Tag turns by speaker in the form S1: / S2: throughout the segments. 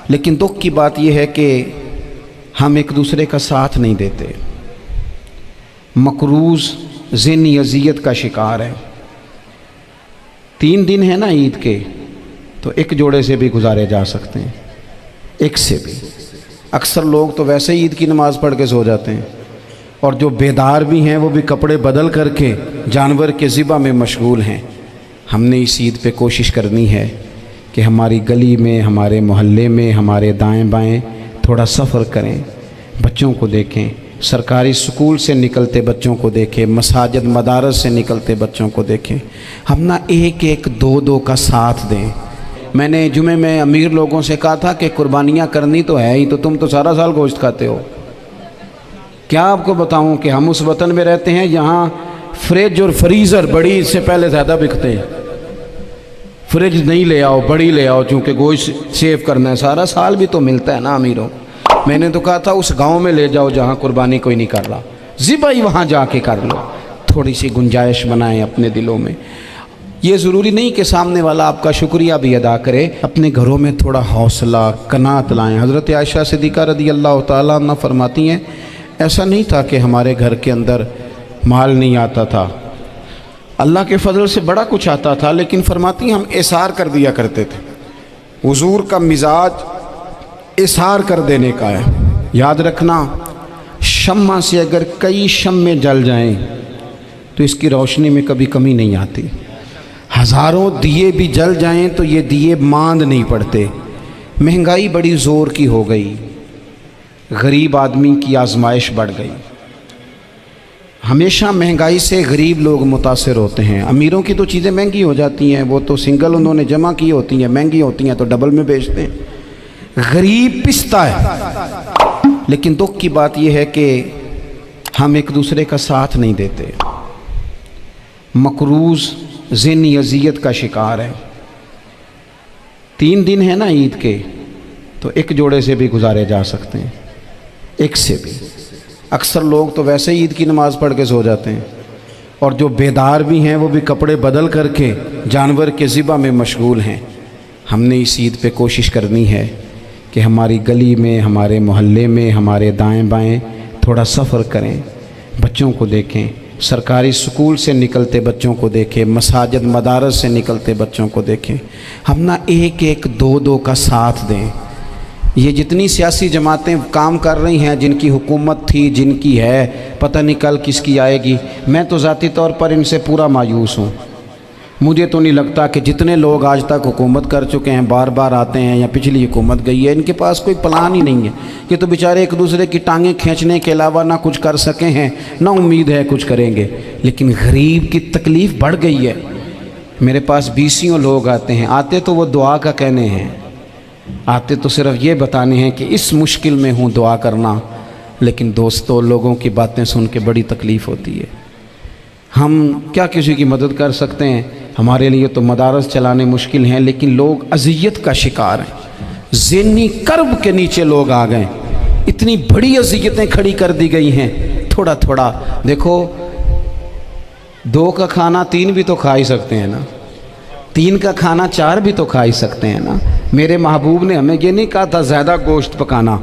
S1: لیکن دکھ کی بات یہ ہے کہ ہم ایک دوسرے کا ساتھ نہیں دیتے، مقروض ذہنی اذیت کا شکار ہے۔ 3 دن ہے نا عید کے، تو ایک جوڑے سے بھی گزارے جا سکتے ہیں، ایک سے بھی۔ اکثر لوگ تو ویسے ہی عید کی نماز پڑھ کے سو جاتے ہیں، اور جو بیدار بھی ہیں وہ بھی کپڑے بدل کر کے جانور کے ذبح میں مشغول ہیں۔ ہم نے اس عید پہ کوشش کرنی ہے کہ ہماری گلی میں، ہمارے محلے میں، ہمارے دائیں بائیں تھوڑا سفر کریں، بچوں کو دیکھیں، سرکاری سکول سے نکلتے بچوں کو دیکھیں، مساجد مدارس سے نکلتے بچوں کو دیکھیں۔ ہم نہ ایک ایک دو دو کا ساتھ دیں۔ میں نے جمعے میں امیر لوگوں سے کہا تھا کہ قربانیاں کرنی تو ہے ہی، تو تم تو سارا سال گوشت کھاتے ہو۔ کیا آپ کو بتاؤں کہ ہم اس وطن میں رہتے ہیں یہاں فریج اور فریزر بڑی عید سے پہلے زیادہ بکتے ہیں۔ فریج نہیں لے آؤ، بڑی لے آؤ، چونکہ گوشت سیو کرنا ہے، سارا سال بھی تو ملتا ہے نا امیروں۔ میں نے تو کہا تھا اس گاؤں میں لے جاؤ جہاں قربانی کوئی نہیں کر رہا، ذبح ہی وہاں جا کے کر لو۔ تھوڑی سی گنجائش بنائیں اپنے دلوں میں۔ یہ ضروری نہیں کہ سامنے والا آپ کا شکریہ بھی ادا کرے، اپنے گھروں میں تھوڑا حوصلہ قناعت لائیں۔ حضرت عائشہ صدیقہ رضی اللہ تعالیٰ عنہ فرماتی ہیں، ایسا نہیں تھا کہ ہمارے گھر کے اندر مال نہیں آتا تھا، اللہ کے فضل سے بڑا کچھ آتا تھا، لیکن فرماتی ہیں ہم اثار کر دیا کرتے تھے۔ حضور کا مزاج اثار کر دینے کا ہے۔ یاد رکھنا، شمع سے اگر کئی شمعیں جل جائیں تو اس کی روشنی میں کبھی کمی نہیں آتی۔ ہزاروں دیے بھی جل جائیں تو یہ دیے ماند نہیں پڑتے۔ مہنگائی بڑی زور کی ہو گئی، غریب آدمی کی آزمائش بڑھ گئی۔ ہمیشہ مہنگائی سے غریب لوگ متاثر ہوتے ہیں۔ امیروں کی تو چیزیں مہنگی ہو جاتی ہیں، وہ تو سنگل انہوں نے جمع کی ہوتی ہیں، مہنگی ہوتی ہیں تو ڈبل میں بیچتے ہیں۔ غریب پستا ہے۔ لیکن دکھ کی بات یہ ہے کہ ہم ایک دوسرے کا ساتھ نہیں دیتے، مقروض ذہنی اذیت کا شکار ہے۔ 3 دن ہے نا عید کے، تو ایک جوڑے سے بھی گزارے جا سکتے ہیں، ایک سے بھی۔ اکثر لوگ تو ویسے ہی عید کی نماز پڑھ کے سو جاتے ہیں، اور جو بیدار بھی ہیں وہ بھی کپڑے بدل کر کے جانور کے ذبح میں مشغول ہیں۔ ہم نے اس عید پہ کوشش کرنی ہے کہ ہماری گلی میں، ہمارے محلے میں، ہمارے دائیں بائیں تھوڑا سفر کریں، بچوں کو دیکھیں، سرکاری سکول سے نکلتے بچوں کو دیکھیں، مساجد مدارس سے نکلتے بچوں کو دیکھیں۔ ہم نہ ایک ایک دو دو کا ساتھ دیں۔ یہ جتنی سیاسی جماعتیں کام کر رہی ہیں، جن کی حکومت تھی، جن کی ہے، پتہ نہیں کل کس کی آئے گی، میں تو ذاتی طور پر ان سے پورا مایوس ہوں۔ مجھے تو نہیں لگتا کہ جتنے لوگ آج تک حکومت کر چکے ہیں، بار بار آتے ہیں یا پچھلی حکومت گئی ہے، ان کے پاس کوئی پلان ہی نہیں ہے۔ یہ تو بیچارے ایک دوسرے کی ٹانگیں کھینچنے کے علاوہ نہ کچھ کر سکے ہیں، نہ امید ہے کچھ کریں گے۔ لیکن غریب کی تکلیف بڑھ گئی ہے۔ میرے پاس 20 لوگ آتے ہیں، آتے تو وہ دعا کا کہنے ہیں، آتے تو صرف یہ بتانے ہیں کہ اس مشکل میں ہوں، دعا کرنا۔ لیکن دوستو، لوگوں کی باتیں سن کے بڑی تکلیف ہوتی ہے۔ ہم کیا کسی کی مدد کر سکتے ہیں؟ ہمارے لیے تو مدارس چلانے مشکل ہیں، لیکن لوگ اذیت کا شکار ہیں۔ ذہنی کرب کے نیچے لوگ آ گئے، اتنی بڑی اذیتیں کھڑی کر دی گئی ہیں۔ تھوڑا تھوڑا دیکھو، 2 کا کھانا 3 بھی تو کھا ہی سکتے ہیں نا، 3 کا کھانا 4 بھی تو کھا ہی سکتے ہیں نا۔ میرے محبوب نے ہمیں یہ نہیں کہا تھا زیادہ گوشت پکانا،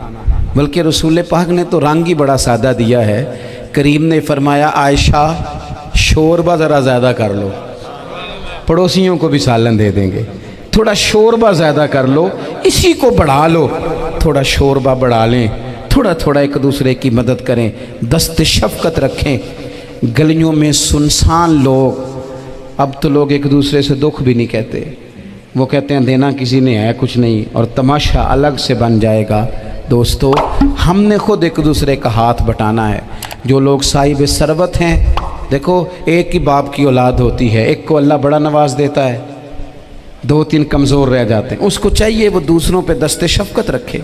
S1: بلکہ رسول پاک نے تو رنگ ہی بڑا سادہ دیا ہے۔ کریم نے فرمایا، عائشہ شوربہ ذرا زیادہ کر لو، پڑوسیوں کو بھی سالن دے دیں گے، تھوڑا شوربہ زیادہ کر لو، اسی کو بڑھا لو، تھوڑا شوربہ بڑھا لیں، تھوڑا تھوڑا ایک دوسرے کی مدد کریں، دست شفقت رکھیں۔ گلیوں میں سنسان لوگ، اب تو لوگ ایک دوسرے سے دکھ بھی نہیں کہتے، وہ کہتے ہیں دینا کسی نے ہے کچھ نہیں، اور تماشا الگ سے بن جائے گا۔ دوستو، ہم نے خود ایک دوسرے کا ہاتھ بٹانا ہے۔ جو لوگ صاحب ثروت ہیں، دیکھو ایک ہی باپ کی اولاد ہوتی ہے، ایک کو اللہ بڑا نواز دیتا ہے، 2-3 کمزور رہ جاتے ہیں، اس کو چاہیے وہ دوسروں پہ دست شفقت رکھے۔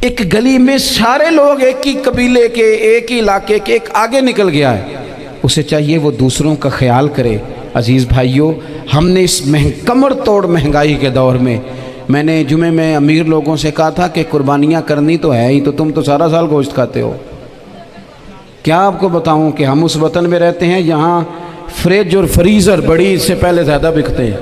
S1: ایک گلی میں سارے لوگ ایک ہی قبیلے کے، ایک ہی علاقے کے، ایک آگے نکل گیا ہے، اسے چاہیے وہ دوسروں کا خیال کرے۔ عزیز بھائیوں، ہم نے اس کمر توڑ مہنگائی کے دور میں نے جمعے میں امیر لوگوں سے کہا تھا کہ قربانیاں کرنی تو ہے ہی، تو تم تو سارا سال گوشت کھاتے ہو۔ کیا آپ کو بتاؤں کہ ہم اس وطن میں رہتے ہیں یہاں فریج اور فریزر بڑی عید سے پہلے زیادہ بکتے ہیں۔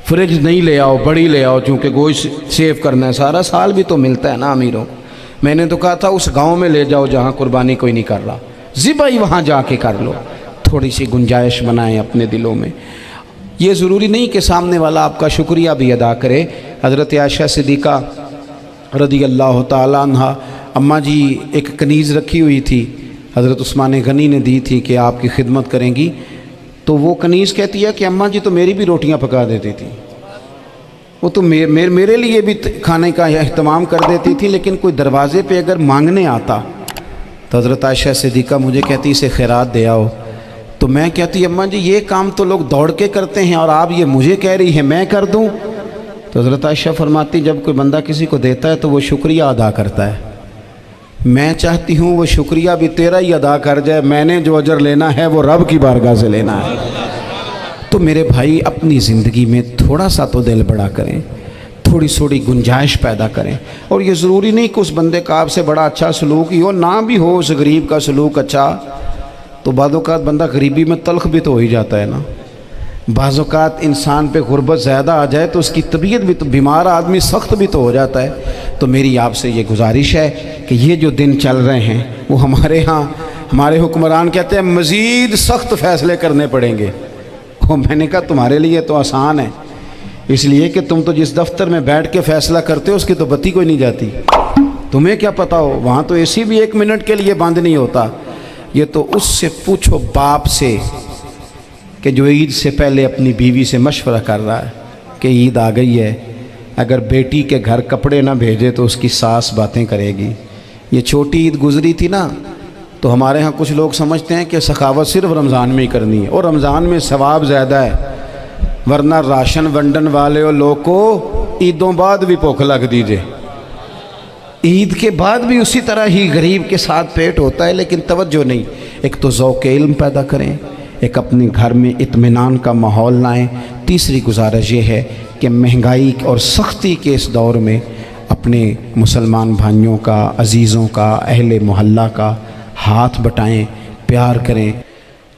S1: फ्रिज नहीं ले आओ, बड़ी ले आओ, चूँकि गोश्त सेव करना है, सारा साल भी तो मिलता है ना अमीरों को। मैंने तो कहा था उस गांव में ले जाओ जहाँ कुर्बानी कोई नहीं कर रहा, ज़िबा ही वहाँ जाके कर लो। थोड़ी सी गुंजाइश बनाएं अपने दिलों में। ये ज़रूरी नहीं कि सामने वाला आपका शुक्रिया भी अदा करे। हज़रत आयशा सिद्दीक़ा रज़ी अल्लाह ताला अन्हा, अम्मा जी एक कनीज़ रखी हुई थी, हज़रत उस्मान गनी ने दी थी कि आपकी खिदमत करेंगी। तो वो कनीज़ कहती है कि अम्मा जी तो मेरी भी रोटियां पका देती थी, वो तो मेरे लिए भी खाने का अहतमाम कर देती थी, लेकिन कोई दरवाज़े पे अगर मांगने आता तो हज़रत आयशा सिद्दीक़ा मुझे कहती इसे खैरात दे आओ। तो मैं कहती अम्मा जी ये काम तो लोग दौड़ के करते हैं और आप ये मुझे कह रही है मैं कर दूं। तो हज़रत आयशा फरमाती जब कोई बंदा किसी को देता है तो वो शुक्रिया अदा करता है। मैं चाहती हूँ वो शुक्रिया भी तेरा ही अदा कर जाए, मैंने जो अजर लेना है वो रब की बारगाह से लेना है। तो मेरे भाई अपनी ज़िंदगी में थोड़ा सा तो दिल बड़ा करें, थोड़ी थोड़ी गुंजाइश पैदा करें। और ये ज़रूरी नहीं कि उस बंदे का आपसे बड़ा अच्छा सलूक ही हो, ना भी हो उस गरीब का सलूक अच्छा, तो बाज़-औक़ात बंदा गरीबी में तल्ख़ भी तो हो ही जाता है ना। बाज़-औक़ात इंसान पे गुर्बत ज़्यादा आ जाए तो उसकी तबीयत भी तो, बीमार आदमी सख्त भी तो हो जाता है। तो मेरी आपसे ये गुजारिश है कि ये जो दिन चल रहे हैं वो हमारे यहाँ हमारे हुक्मरान कहते हैं मज़ीद सख्त फ़ैसले करने पड़ेंगे। वो मैंने कहा तुम्हारे लिए तो आसान है, इसलिए कि तुम तो जिस दफ्तर में बैठ के फ़ैसला करते हो उसकी तो बत्ती कोई नहीं जाती, तुम्हें क्या पता हो, वहाँ तो एसी भी 1 मिनट के लिए बंद नहीं होता। ये तो उससे पूछो बाप से कि जो ईद से पहले अपनी बीवी से मशवरा कर रहा है कि ईद आ गई है, अगर बेटी के घर कपड़े ना भेजे तो उसकी सास बातें करेगी। ये छोटी ईद गुजरी थी ना, तो हमारे यहाँ कुछ लोग समझते हैं कि सखावत सिर्फ रमज़ान में ही करनी है, और रमज़ान में सवाब ज़्यादा है, वरना राशन वंडन वाले और लोग को ईदों बाद भी भूख लग दीजिए, ईद के बाद भी उसी तरह ही गरीब के साथ पेट होता है, लेकिन तवज्जो नहीं। एक तो ज़ौक़ इल्म पैदा करें, एक अपने घर में इत्मीनान का माहौल लाएं। तीसरी गुजारिश ये है कि महंगाई और सख्ती के इस दौर में अपने मुसलमान भाइयों का, अजीज़ों का, अहले मोहल्ला का हाथ बटाएं, प्यार करें।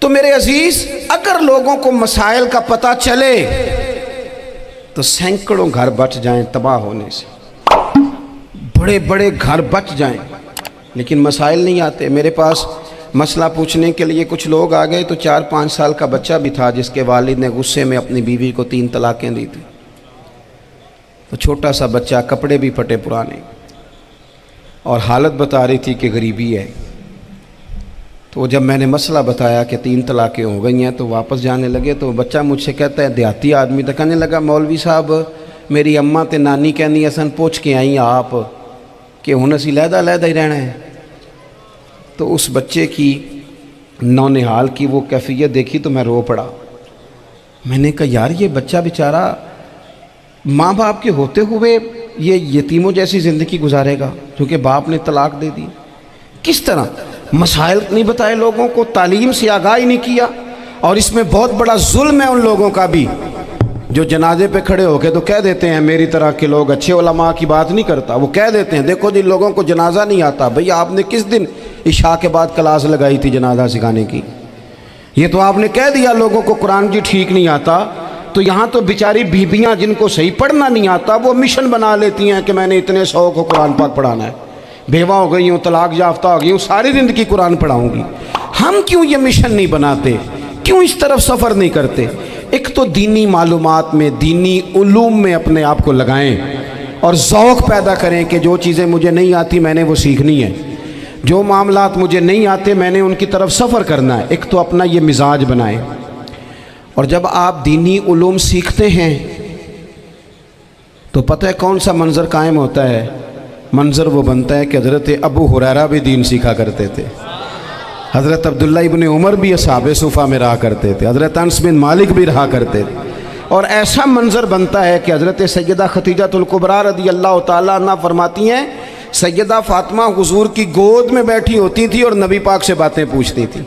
S1: तो मेरे अजीज़, अगर लोगों को मसाइल का पता चले तो सैकड़ों घर बच जाएं तबाह होने से, बड़े बड़े घर बच जाएं, लेकिन मसाइल नहीं आते। मेरे पास मसला पूछने के लिए कुछ लोग आ गए तो 4-5 साल का बच्चा भी था जिसके वालिद ने गुस्से में अपनी बीवी को 3 तलाक़ें दी थी। तो छोटा सा बच्चा, कपड़े भी फटे पुराने, और हालत बता रही थी कि गरीबी है। तो जब मैंने मसला बताया कि 3 तलाक़ें हो गई हैं तो वापस जाने लगे, तो बच्चा मुझसे कहता है, देहाती आदमी तो कहने लगा मौलवी साहब मेरी अम्मा ते नानी कहनी असन पूछ के आई आप कि हुण असीं लहदा ही रहना है। तो उस बच्चे की नौनिहाल की वो कैफियत देखी तो मैं रो पड़ा। मैंने कहा यार ये बच्चा बेचारा माँ बाप के होते हुए ये यतीमों जैसी ज़िंदगी गुजारेगा क्योंकि बाप ने तलाक दे दी। किस तरह मसाइल नहीं बताए लोगों को, तालीम से आगाही नहीं किया। और इसमें बहुत बड़ा जुल्म है उन लोगों का भी जो जनाजे पे खड़े होके तो कह देते हैं, मेरी तरह के लोग अच्छे उलमा की बात नहीं करता, वो कह देते हैं देखो जिन लोगों को जनाजा नहीं आता, भैया आपने किस दिन इशा के बाद क्लास लगाई थी जनाजा सिखाने की? ये तो आपने कह दिया लोगों को कुरान जी ठीक नहीं आता। तो यहाँ तो बेचारी बीबियाँ जिनको सही पढ़ना नहीं आता वो मिशन बना लेती हैं कि मैंने इतने 100 को कुरान पाक पढ़ाना है, बेवा हो गई हूँ, तलाक याफ्ता हो गई हूँ, सारी ज़िंदगी कुरान पढ़ाऊँगी। हम क्यों ये मिशन नहीं बनाते, क्यों इस तरफ सफ़र नहीं करते? एक तो दीनी मालूमात में, दीनी उलूम में अपने आप को लगाएं और ज़ौक़ पैदा करें कि जो चीज़ें मुझे नहीं आती मैंने वो सीखनी है, जो मामलात मुझे नहीं आते मैंने उनकी तरफ सफ़र करना है। एक तो अपना ये मिजाज बनाएं। और जब आप दीनी उलूम सीखते हैं तो पता है कौन सा मंज़र कायम होता है? मंज़र वो बनता है कि हज़रत अबू हुरैरा भी दीन सीखा करते थे, हज़रत अब्दुल्ला इब्न उमर भी असहाबे सुफ़ा में रहा करते थे, हज़रत अनस बिन मालिक भी रहा करते थे। और ऐसा मंज़र बनता है कि हज़रत सैयदा खतीजतुल कुबरा रज़ी अल्लाह ताला अन्हा फरमाती हैं, सैयदा फ़ातिमा हुज़ूर की गोद में बैठी होती थी और नबी पाक से बातें पूछती थी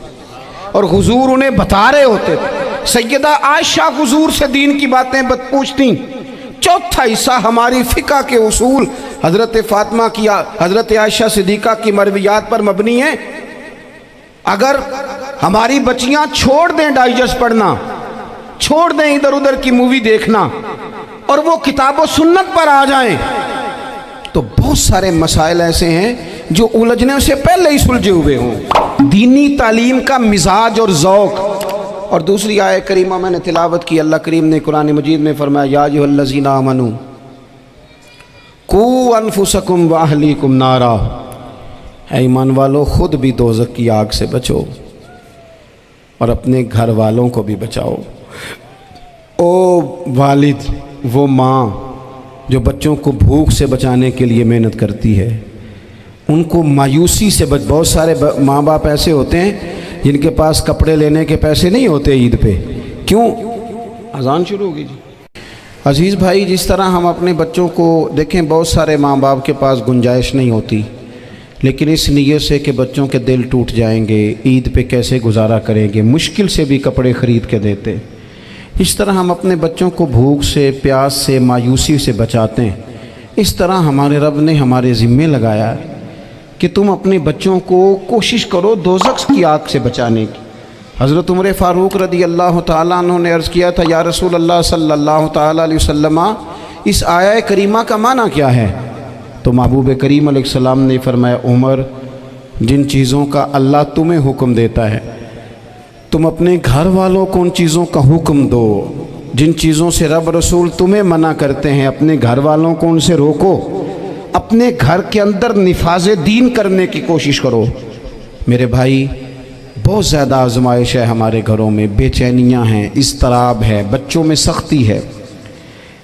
S1: और हुज़ूर उन्हें बता रहे होते थे। सैयदा आयशा हुज़ूर से दीन की बातें पूछती। चौथा हिस्सा हमारी फ़िक़्ह के उसूल हज़रत फ़ातिमा की, हज़रत आयशा सिद्दीक़ा की मरवियात पर मबनी है। अगर हमारी बच्चियां छोड़ दें डाइजेस्ट पढ़ना, छोड़ दें इधर उधर की मूवी देखना, اور وہ کتاب و سنت پر آ جائیں تو بہت سارے مسائل ایسے ہیں جو الجھنے سے پہلے ہی سلجھے ہوئے ہوں۔ دینی تعلیم کا مزاج اور ذوق۔ اور دوسری آیت کریمہ میں نے تلاوت کی، اللہ کریم نے قرآن مجید میں فرمایا یا ایھا الذین آمنوا قوا انفسکم واہلیکم نارا، اے ایمان والو خود بھی دوزخ کی آگ سے بچو اور اپنے گھر والوں کو بھی بچاؤ۔ او والد، وہ ماں جو بچوں کو بھوک سے بچانے کے لیے محنت کرتی ہے، ان کو مایوسی سے بہت سارے ماں باپ ایسے ہوتے ہیں جن کے پاس کپڑے لینے کے پیسے نہیں ہوتے عید پہ۔ کیوں؟ اذان شروع ہوگی جی۔ عزیز بھائی، جس طرح ہم اپنے بچوں کو دیکھیں، بہت سارے ماں باپ کے پاس گنجائش نہیں ہوتی، لیکن اس نیت سے کہ بچوں کے دل ٹوٹ جائیں گے، عید پہ کیسے گزارا کریں گے، مشکل سے بھی کپڑے خرید کے دیتے۔ اس طرح ہم اپنے بچوں کو بھوک سے، پیاس سے، مایوسی سے بچاتے ہیں۔ اس طرح ہمارے رب نے ہمارے ذمے لگایا ہے کہ تم اپنے بچوں کو کوشش کرو دوزخ کی آگ سے بچانے کی۔ حضرت عمر فاروق رضی اللہ تعالیٰ عنہ نے عرض کیا تھا یا رسول اللہ صلی اللہ تعالیٰ علیہ وسلم، اس آیہ کریمہ کا معنی کیا ہے؟ تو محبوب کریم علیہ السلام نے فرمایا عمر، جن چیزوں کا اللہ تمہیں حکم دیتا ہے تم اپنے گھر والوں کو ان چیزوں کا حکم دو، جن چیزوں سے رب رسول تمہیں منع کرتے ہیں اپنے گھر والوں کو ان سے روکو، اپنے گھر کے اندر نفاذ دین کرنے کی کوشش کرو۔ میرے بھائی، بہت زیادہ آزمائش ہے ہمارے گھروں میں، بے چینیاں ہیں، اضطراب ہے، بچوں میں سختی ہے،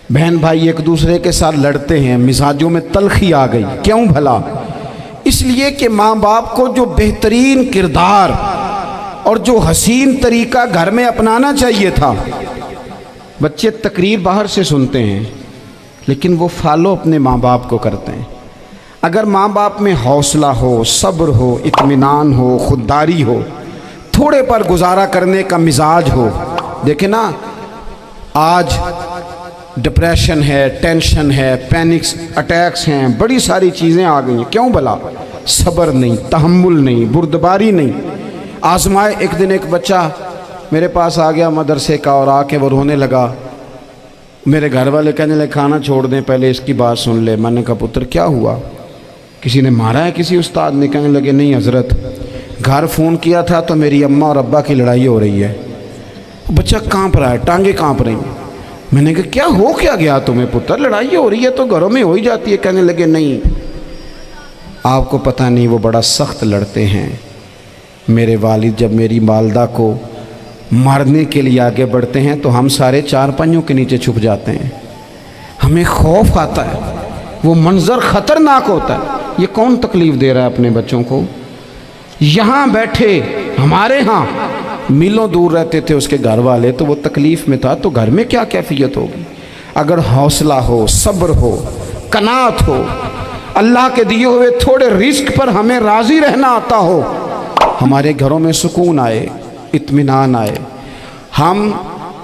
S1: بہن بھائی ایک دوسرے کے ساتھ لڑتے ہیں، مزاجوں میں تلخی آ گئی۔ کیوں بھلا؟ اس لیے کہ ماں باپ کو جو بہترین کردار اور جو حسین طریقہ گھر میں اپنانا چاہیے تھا، بچے تقریر باہر سے سنتے ہیں لیکن وہ فالو اپنے ماں باپ کو کرتے ہیں۔ اگر ماں باپ میں حوصلہ ہو، صبر ہو، اطمینان ہو، خودداری ہو، تھوڑے پر گزارا کرنے کا مزاج ہو، دیکھیں نا آج ڈپریشن ہے، ٹینشن ہے، پینکس اٹیکس ہیں، بڑی ساری چیزیں آ گئی ہیں۔ کیوں بھلا؟ صبر نہیں، تحمل نہیں، بردباری نہیں۔ آزمائے ایک دن ایک بچہ میرے پاس آ گیا مدرسے کا اور آ کے وہ رونے لگا۔ میرے گھر والے کہنے لگے کھانا چھوڑ دیں، پہلے اس کی بات سن لے۔ میں نے کہا پتر کیا ہوا؟ کسی نے مارا ہے کسی استاد نے؟ کہنے لگے نہیں حضرت، گھر فون کیا تھا تو میری اماں اور ابا کی لڑائی ہو رہی ہے۔ بچہ کانپ رہا ہے، ٹانگیں کانپ رہی ہیں۔ میں نے کہا کیا ہو کیا گیا تمہیں پتر؟ لڑائی ہو رہی ہے تو گھروں میں ہو ہی جاتی ہے۔ کہنے لگے نہیں، آپ کو پتہ نہیں، وہ بڑا سخت لڑتے ہیں۔ میرے والد جب میری والدہ کو مارنے کے لیے آگے بڑھتے ہیں تو ہم سارے چار پائیوں کے نیچے چھپ جاتے ہیں، ہمیں خوف آتا ہے، وہ منظر خطرناک ہوتا ہے۔ یہ کون تکلیف دے رہا ہے اپنے بچوں کو؟ یہاں بیٹھے ہمارے ہاں میلوں دور رہتے تھے اس کے گھر والے، تو وہ تکلیف میں تھا، تو گھر میں کیا کیفیت ہوگی؟ اگر حوصلہ ہو، صبر ہو، قناعت ہو، اللہ کے دیے ہوئے تھوڑے رزق پر ہمیں راضی رہنا آتا ہو، ہمارے گھروں میں سکون آئے، اطمینان آئے، ہم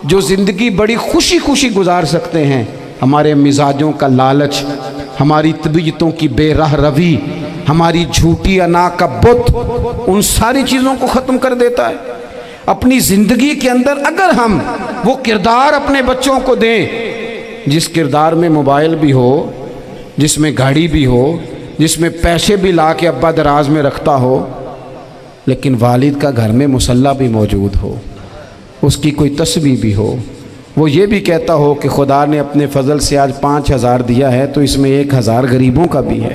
S1: جو زندگی بڑی خوشی خوشی گزار سکتے ہیں۔ ہمارے مزاجوں کا لالچ، ہماری طبیعتوں کی بے راہ روی، ہماری جھوٹی انا کا بت، ان ساری چیزوں کو ختم کر دیتا ہے۔ اپنی زندگی کے اندر اگر ہم وہ کردار اپنے بچوں کو دیں، جس کردار میں موبائل بھی ہو، جس میں گاڑی بھی ہو، جس میں پیسے بھی لا کے ابا دراز میں رکھتا ہو، لیکن والد کا گھر میں مصلی بھی موجود ہو، اس کی کوئی تسبیح بھی ہو، وہ یہ بھی کہتا ہو کہ خدا نے اپنے فضل سے آج 5000 دیا ہے تو اس میں 1000 غریبوں کا بھی ہے،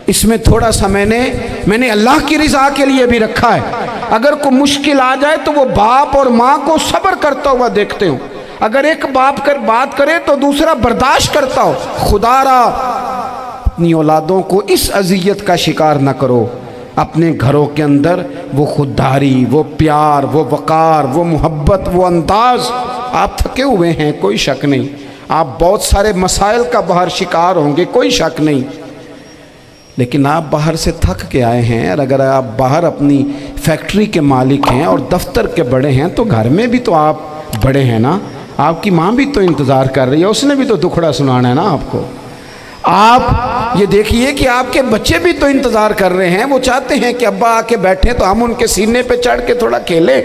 S1: اس میں تھوڑا سا میں نے اللہ کی رضا کے لیے بھی رکھا ہے۔ اگر کوئی مشکل آ جائے تو وہ باپ اور ماں کو صبر کرتا ہوا دیکھتے ہوں، اگر ایک باپ کر بات کرے تو دوسرا برداشت کرتا ہو۔ خدا را اپنی اولادوں کو اس اذیت کا شکار نہ کرو۔ اپنے گھروں کے اندر وہ خودداری، وہ پیار، وہ وقار، وہ محبت، وہ انداز۔ آپ تھکے ہوئے ہیں، کوئی شک نہیں، آپ بہت سارے مسائل کا باہر شکار ہوں گے، کوئی شک نہیں، لیکن آپ باہر سے تھک کے آئے ہیں، اور اگر آپ باہر اپنی فیکٹری کے مالک ہیں اور دفتر کے بڑے ہیں تو گھر میں بھی تو آپ بڑے ہیں نا، آپ کی ماں بھی تو انتظار کر رہی ہے، اس نے بھی تو دکھڑا سنانا ہے نا آپ کو۔ آپ یہ دیکھیے کہ آپ کے بچے بھی تو انتظار کر رہے ہیں، وہ چاہتے ہیں کہ ابا آ کے بیٹھیں تو ہم ان کے سینے پہ چڑھ کے تھوڑا کھیلیں۔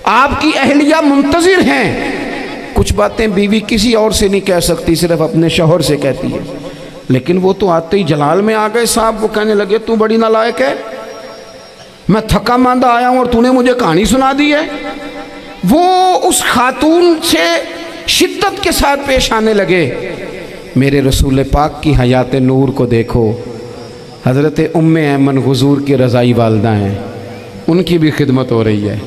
S1: آپ کی اہلیہ منتظر ہیں، कुछ बातें बीवी किसी और से नहीं कह सकती, सिर्फ अपने शौहर से कहती है। लेकिन वो तो आते ही जलाल में आ गए साहब, वो कहने लगे तू बड़ी नालायक है, मैं थका मांदा आया हूं और तूने मुझे कहानी सुना दी है। वो उस खातून से शिद्दत के साथ पेश आने लगे। मेरे रसूल पाक की हयात नूर को देखो, हज़रत उम्मे ऐमन हुज़ूर की रज़ाई वालदा हैं, उनकी भी खिदमत हो रही है।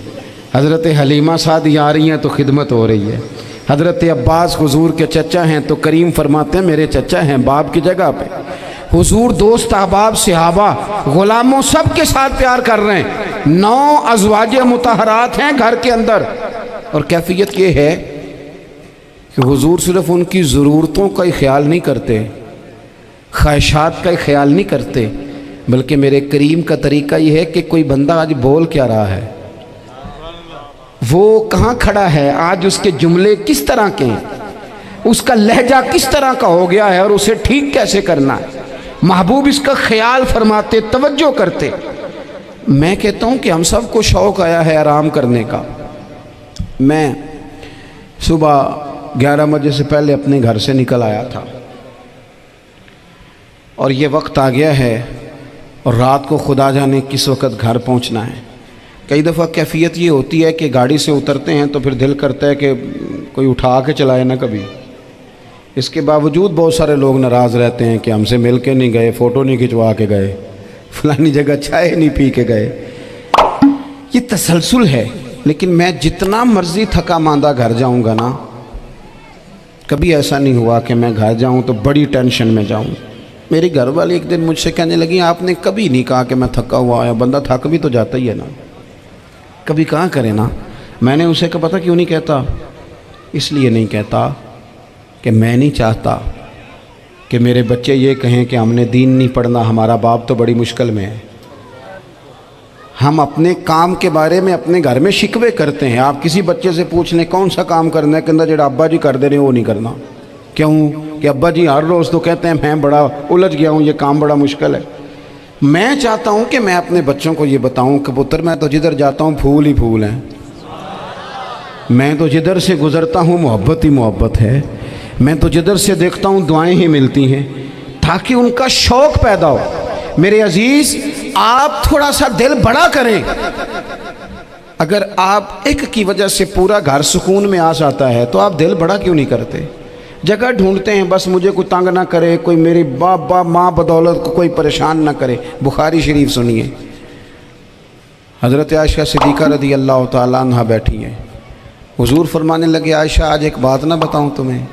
S1: हज़रत हलीमा सादी आ रही हैं तो खिदमत हो रही है। हज़रत अब्बास हुज़ूर के चचा हैं तो करीम फरमाते हैं मेरे चचा हैं बाप की जगह पे। हुज़ूर दोस्त अहबाब सहाबा ग़ुलामों सब के साथ प्यार कर रहे हैं। 9 अज़वाज मुतहरात हैं घर के अंदर। और कैफियत ये है कि हुज़ूर सिर्फ उनकी ज़रूरतों का ही ख्याल नहीं करते, ख्वाहिशात का ही ख्याल नहीं करते, बल्कि मेरे करीम का तरीका ये है कि कोई बंदा आज बोल क्या रहा है, वो कहाँ खड़ा है, आज उसके जुमले किस तरह के हैं, उसका लहजा किस तरह का हो गया है और उसे ठीक कैसे करना है। महबूब इसका ख्याल फरमाते, तवज्जो करते। मैं कहता हूँ कि हम सबको शौक़ आया है आराम करने का। मैं सुबह 11 बजे से पहले अपने घर से निकल आया था और ये वक्त आ गया है और रात को खुदा जाने किस वक़्त घर पहुंचना है। कई दफ़ा कैफियत ये होती है कि गाड़ी से उतरते हैं तो फिर दिल करता है कि कोई उठा के चलाए ना कभी। इसके बावजूद बहुत सारे लोग नाराज़ रहते हैं कि हमसे मिल के नहीं गए, फ़ोटो नहीं खिंचवा के गए, फलानी जगह चाय नहीं पी के गए। ये तसलसल है। लेकिन मैं जितना मर्ज़ी थका मांदा घर जाऊँगा ना, कभी ऐसा नहीं हुआ कि मैं घर जाऊँ तो बड़ी टेंशन में जाऊँ। मेरी घर वाली एक दिन मुझसे कहने लगी आपने कभी नहीं कहा कि मैं थका हुआ आया, बंदा थक भी तो जाता ही है ना, कभी कहाँ करे ना। मैंने उसे कहा पता क्यों नहीं कहता, इसलिए नहीं कहता कि मैं नहीं चाहता कि मेरे बच्चे ये कहें कि हमने दीन नहीं पढ़ना, हमारा बाप तो बड़ी मुश्किल में है। हम अपने काम के बारे में अपने घर में शिकवे करते हैं। आप किसी बच्चे से पूछ लें कौन सा काम करना है, कहता जो अब्बा जी कर दे रहे हैं वो नहीं करना। क्यों कि अब्बा जी हर रोज़ तो कहते हैं मैं बड़ा उलझ गया हूँ, ये काम बड़ा मुश्किल है। मैं चाहता हूँ कि मैं अपने बच्चों को ये बताऊँ कि पुत्र मैं तो जिधर जाता हूँ फूल ही फूल हैं, मैं तो जिधर से गुज़रता हूँ मोहब्बत ही मोहब्बत है, मैं तो जिधर से देखता हूँ दुआएं ही मिलती हैं, ताकि उनका शौक़ पैदा हो। मेरे अजीज़ आप थोड़ा सा दिल बड़ा करें। अगर आप एक की वजह से पूरा घर सुकून में आ जाता है तो आप दिल बड़ा क्यों नहीं करते। जगह ढूंढते हैं बस मुझे कोई तंग ना करे, कोई मेरी बाप माँ बदौलत को कोई परेशान ना करे। बुखारी शरीफ सुनिए, हज़रत आयशा सिद्दीक़ा रज़ी अल्लाह ताला अन्हा बैठी हैं। हुज़ूर फरमाने लगे आयशा आज एक बात ना बताऊं तुम्हें।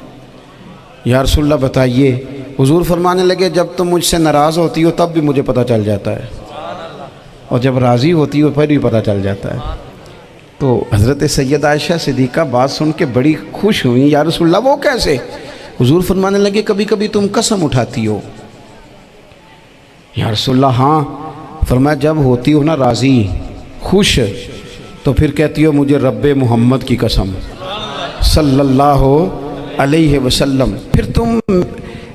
S1: या रसूलल्लाह बताइए। हुज़ूर फरमाने लगे जब तुम मुझसे नाराज़ होती हो तब भी मुझे पता चल जाता है, और जब राज़ी होती हो फिर भी पता चल जाता है। तो हज़रत सैयद आयशा सिद्दीक़ा बात सुन के बड़ी खुश हुई। या रसूलल्लाह वो कैसे। हुज़ूर फरमाने लगे कभी कभी तुम कसम उठाती हो। या रसूलल्लाह हाँ। फरमाया जब होती हो ना राज़ी खुश तो फिर कहती हो मुझे रब्बे मोहम्मद की कसम सल्लल्लाहु अलैहि वसल्लम। फिर तुम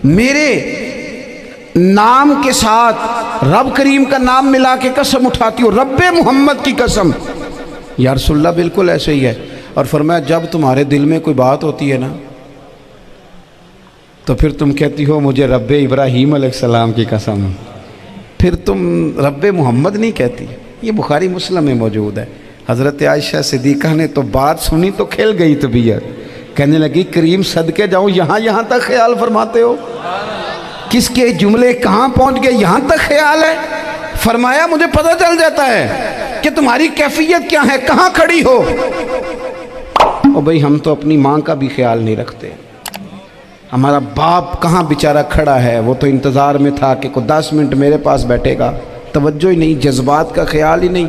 S1: मेरे नाम के साथ रब करीम का नाम मिला के कसम उठाती हो, रब्बे मोहम्मद की कसम। या रसूलल्लाह बिल्कुल ऐसे ही है। और फरमाया जब तुम्हारे दिल में कोई बात होती है ना तो फिर तुम कहती हो मुझे रब्बे इब्राहीम अलैहिस्सलाम की कसम, फिर तुम रब्बे मोहम्मद नहीं कहती। ये बुखारी मुस्लिम में मौजूद है। हज़रत आयशा सिद्दीक़ा ने तो बात सुनी तो खिल गई तबीयत, कहने लगी करीम सदके जाऊँ यहाँ तक ख्याल फरमाते हो, किसके जुमले कहाँ पहुँच गए यहाँ तक ख्याल है। फरमाया मुझे पता चल जाता है कि तुम्हारी कैफियत क्या है, कहाँ खड़ी हो। और भाई हम तो अपनी माँ का भी ख्याल नहीं रखते। हमारा बाप कहाँ बेचारा खड़ा है, वो तो इंतज़ार में था कि कोई 10 मिनट मेरे पास बैठेगा, तवज्जो ही नहीं, जज्बात का ख्याल ही नहीं।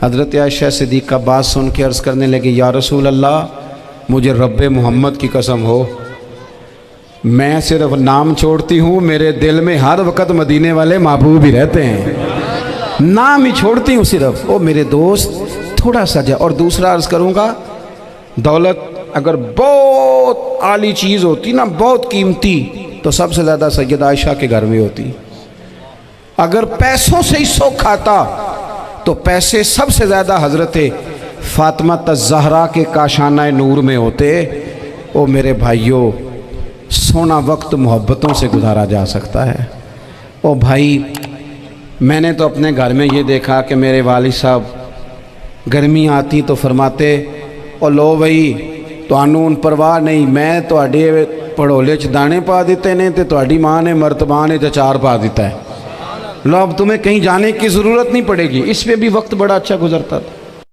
S1: हज़रत आयशा सिद्दीक़ा बात सुन के अर्ज़ करने लगे या रसूल अल्लाह मुझे रब्बे मोहम्मद की कसम हो, मैं सिर्फ नाम छोड़ती हूँ, मेरे दिल में हर वक़्त मदीने वाले महबूब ही रहते हैं, नाम ही छोड़ती हूँ सिर्फ। ओ मेरे दोस्त थोड़ा सा जा। और दूसरा अर्ज़ करूँगा, दौलत अगर बहुत आली चीज़ होती ना, बहुत कीमती, तो सबसे ज़्यादा सैयद आयशा के घर में होती। अगर पैसों से ही शौक़ आता तो पैसे सबसे ज़्यादा हज़रत फ़ातिमा ज़हरा के काशाना नूर में होते। او میرے بھائیوں، سونا وقت محبتوں سے گزارا جا سکتا ہے۔ او بھائی، میں نے تو اپنے گھر میں یہ دیکھا کہ میرے والد صاحب گرمی آتی تو فرماتے، او لو بھائی تانوں پرواہ نہیں، میں تواڈے پڑھولے چ دانے پا دیتے نے تے تواڈی ماں نے مرتبہ نے اچار پا دیتا ہے، لو اب تمہیں کہیں جانے کی ضرورت نہیں پڑے گی۔ اس پہ بھی وقت بڑا اچھا گزرتا تھا۔